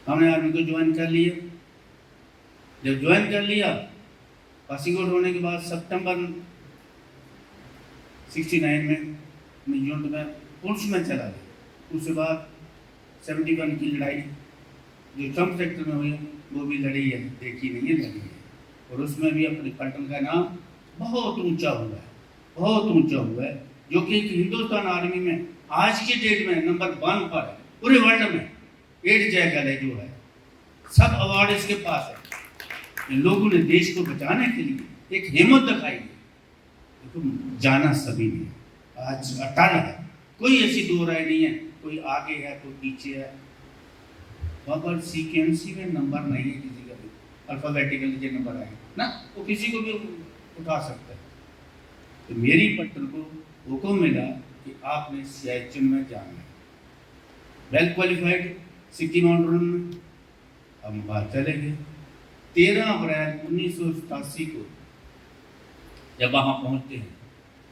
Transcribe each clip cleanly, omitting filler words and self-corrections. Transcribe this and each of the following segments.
हमने आर्मी को ज्वाइन कर लिया। जब ज्वाइन कर लिया, पासिंग आउट होने के बाद सितंबर 69 में यूनिट में पुलिस में चला गया। उसके बाद 71 की लड़ाई जो ट्रम्प सेक्टर में हुई वो भी लड़ी है, देखी नहीं है, लड़ी है। और उसमें भी अपने पलटन का नाम बहुत ऊंचा हुआ है, बहुत ऊंचा हुआ है, जो कि हिंदुस्तान आर्मी में आज के डेट में नंबर 1 पर है पूरे वर्ल्ड में। 8 जगह है जो है, सब अवार्ड इसके पास है। इन लोगों ने देश को बचाने के लिए एक हिम्मत दिखाई है। देखो, जाना सभी ने आज अटल है, कोई ऐसी दो राय नहीं है, कोई आगे है कोई पीछे है। पर सीक्वेंसी में नंबर नहीं है किसी का भी, अल्फाबेटिकली जो नंबर आए ना वो किसी को भी उठा सकता है। तो मेरी पट्टन को हुक्म मिला कि आपने सियाचिन में जाना है, वेल क्वालिफाइड 60 माउंटेन में। हम बाहर चले गए। 13 अप्रैल 1987 को जब वहाँ पहुँचते हैं,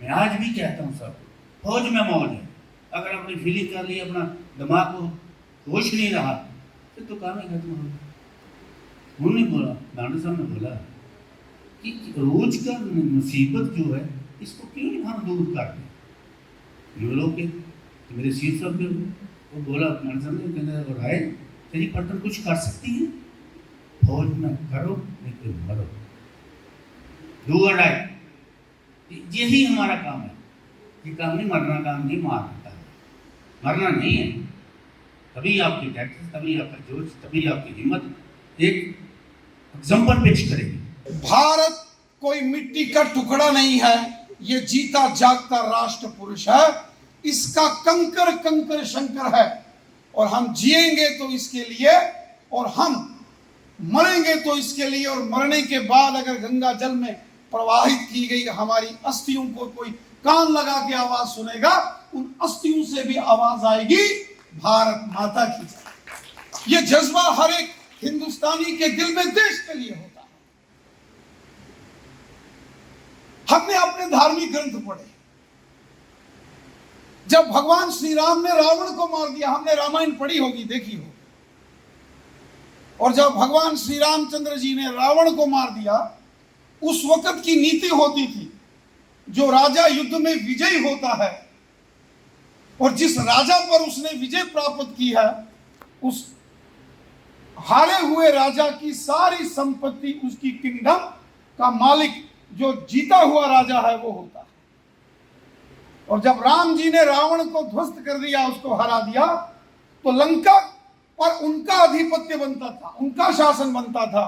मैं आज भी कहता हूँ सब फौज में मौज है। अगर अपनी फीलिंग कर ली, अपना दिमाग को होश नहीं रहा, फिर तो काम ही खत्म हो गया। उन्होंने बोला, डांडा साहब ने बोला कि रोज का मुसीबत जो है इसको क्यों नहीं हम दूर कर दें। ये लोग के तो मेरे सीएम साहब के वो बोला, डांडा साहब ने कहना राय तेरी पट्टन कुछ कर सकती है, फौज में करो नहीं तो मरो, डू और डाई। यही हमारा काम है। ये काम नहीं, मरना काम नहीं, मारना मरना नहीं है। तभी आपकी टैक्स, तभी आपका जोश, तभी आपकी हिम्मत एक एग्जाम्पल पेश करेगी। भारत कोई मिट्टी का टुकड़ा नहीं है, ये जीता जागता राष्ट्र पुरुष है। इसका कंकर कंकर शंकर है, और हम जिएंगे तो इसके लिए, और हम मरेंगे तो इसके लिए। और मरने के बाद अगर गंगा जल में प्रवाहित की गई हमारी अस्थियों को कोई कान लगा के आवाज सुनेगा, उन अस्थियों से भी आवाज आएगी भारत माता की। ये जज्बा हर एक हिंदुस्तानी के दिल में देश के लिए होता है। हमने अपने धार्मिक ग्रंथ पढ़े। जब भगवान श्री राम ने रावण को मार दिया, हमने रामायण पढ़ी होगी, देखी हो। और जब भगवान श्री रामचंद्र जी ने रावण को मार दिया, उस वक्त की नीति होती थी, जो राजा युद्ध में विजयी होता है और जिस राजा पर उसने विजय प्राप्त की है, उस हारे हुए राजा की सारी संपत्ति, उसकी किंगडम का मालिक जो जीता हुआ राजा है वो होता है। और जब राम जी ने रावण को ध्वस्त कर दिया, उसको हरा दिया, तो लंका पर उनका आधिपत्य बनता था, उनका शासन बनता था।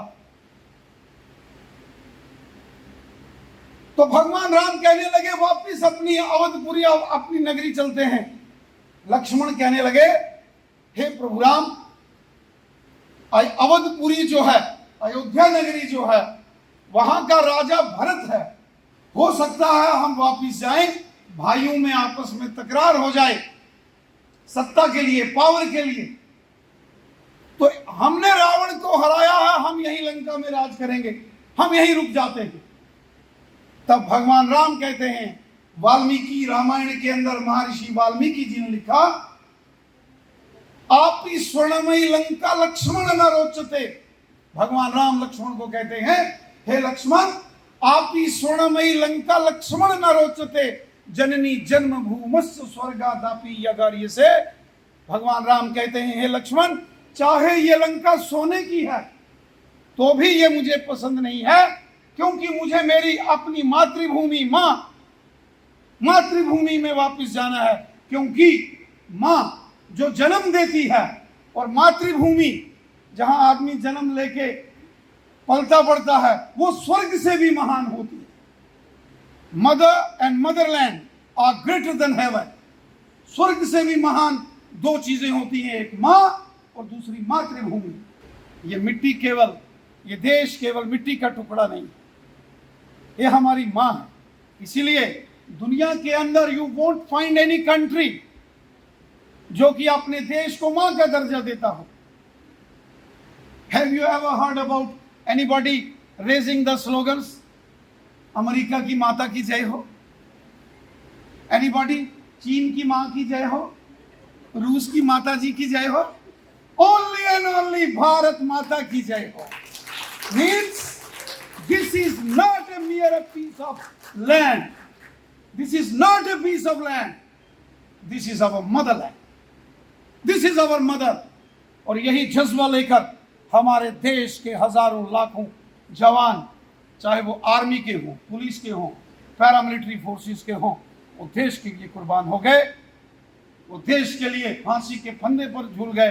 तो भगवान राम कहने लगे वापिस अपनी अवधपुरी, अपनी नगरी चलते हैं। लक्ष्मण कहने लगे, हे प्रभु राम, अवधपुरी जो है, अयोध्या नगरी जो है, वहां का राजा भरत है, हो सकता है हम वापिस जाएं, भाइयों में आपस में तकरार हो जाए सत्ता के लिए, पावर के लिए। तो हमने रावण को हराया है, हम यही लंका में राज करेंगे, हम यही रुक जाते हैं। तब भगवान राम कहते हैं, वाल्मीकि रामायण के अंदर महर्षि वाल्मीकि जी ने लिखा, आप ही स्वर्णमयी लंका लक्ष्मण न रोचते। भगवान राम लक्ष्मण को कहते हैं, हे लक्ष्मण, आप ही स्वर्णमयी लंका लक्ष्मण न रोचते, जननी जन्म भूमस्व स्वर्गादापि यगार्य से। भगवान राम कहते हैं, हे लक्ष्मण, चाहे ये लंका सोने की है तो भी ये मुझे पसंद नहीं है, क्योंकि मुझे मेरी अपनी मातृभूमि मातृभूमि में वापस जाना है। क्योंकि माँ जो जन्म देती है, और मातृभूमि जहां आदमी जन्म लेके पलता पड़ता है, वो स्वर्ग से भी महान होती है। Mother and motherland are greater than heaven. स्वर्ग से भी महान दो चीजें होती हैं, एक माँ और दूसरी मातृभूमि। ये मिट्टी केवल, ये देश केवल मिट्टी का टुकड़ा नहीं, ये हमारी माँ है। इसीलिए दुनिया के अंदर you won't find any country जो कि अपने देश को माँ का दर्जा देता हो। Have you ever heard about anybody raising the slogans, America की माता की जय हो? एनीबॉडी? चीन की माँ की जय हो, रूस की माता जी की जय हो, ओनली एंड ओनली भारत माता की जय हो। Means this is not a mere piece of land. This is not a piece of land. This is our motherland. This is our mother. और यही जज्बा लेकर हमारे देश के हजारों लाखों जवान, चाहे वो आर्मी के हों, पुलिस के हों, पैरामिलिट्री फोर्सेस के हों, वो देश के लिए कुर्बान हो गए। वो देश के लिए फांसी के फंदे पर झूल गए।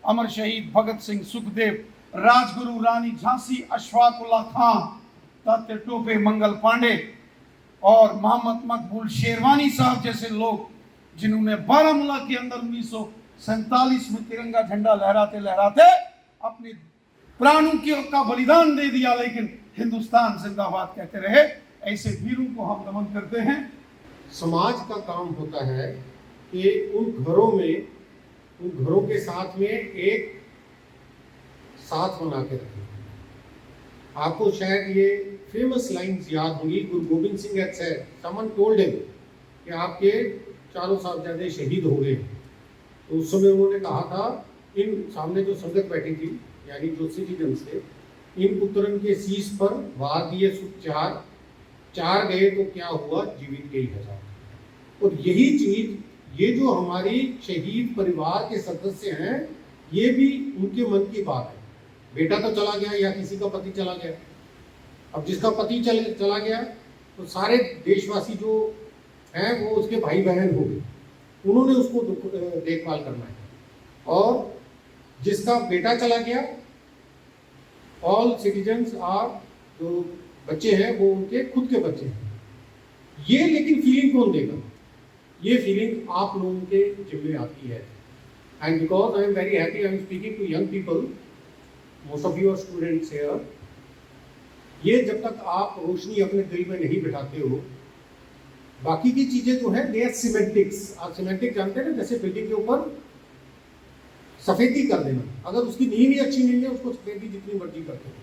अमर शहीद भगत सिंह, सुखदेव, राजगुरु रानी झांसी, अशफाकुल्ला खां, तात्या टोपे, मंगल पांडे और मोहम्मद मकबूल शेरवानी साहब जैसे लोग, जिन्होंने बारामूला के अंदर 1947 में तिरंगा झंडा लहराते लहराते अपने प्राणों का बलिदान दे दिया, लेकिन हिंदुस्तान जिंदाबाद कहते रहे। ऐसे वीरों को हम नमन करते हैं। समाज का काम होता है कि उन घरों के साथ में एक साथ बना के रखें। आपको शायद ये फेमस लाइन्स याद होंगी, गुरु Govind Singh had said, someone told him कि आपके चारों साहबजादे शहीद हो गए। तो उस समय उन्होंने कहा था, इन सामने जो संगत बैठी थी, यानी जो सिटीजन्स थे, इन पुत्रन के शीश पर वार दिए सुख चार गए तो क्या हुआ, जीवित गई हजार। और यही चीज, ये जो हमारी शहीद परिवार के सदस्य हैं, ये भी उनके मन की बात है। बेटा तो चला गया या किसी का पति चला गया, अब जिसका पति चला गया तो सारे देशवासी जो हैं वो उसके भाई बहन हो गए, उन्होंने उसको देखभाल करना है। और जिसका बेटा चला गया, ऑल सिटीजन्स आर, जो बच्चे हैं वो उनके खुद के बच्चे हैं। ये लेकिन फीलिंग कौन देगा? ये फीलिंग आप लोगों के जिम्मे आती है। And because I am very happy, I am speaking to young people, most of you are students here. ये जब तक आप रोशनी अपने दिल में नहीं बिठाते हो, बाकी की चीजें जो है दे आर सिमेंटिक्स। आप सिमेंटिक जानते हैं ना, जैसे बिल्डिंग के ऊपर सफेदी कर देना, अगर उसकी नींव ही अच्छी नहीं है, उसको सफेदी जितनी मर्जी करते हैं,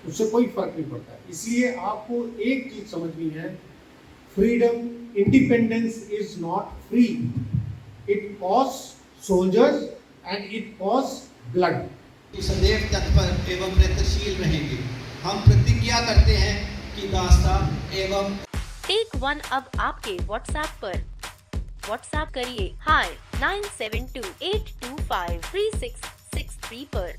उससे कोई फर्क नहीं पड़ता है। इसलिए आपको एक चीज समझनी है, freedom, independence is not free, it cost soldiers and it cost blood. सदैव तत्पर एवं प्रयत्नशील रहेंगे। हम प्रतिज्ञा करते हैं कि दास्तां एवं टेक वन अब आपके व्हाट्सएप पर। व्हाट्सएप करिए hi 9728253663 पर।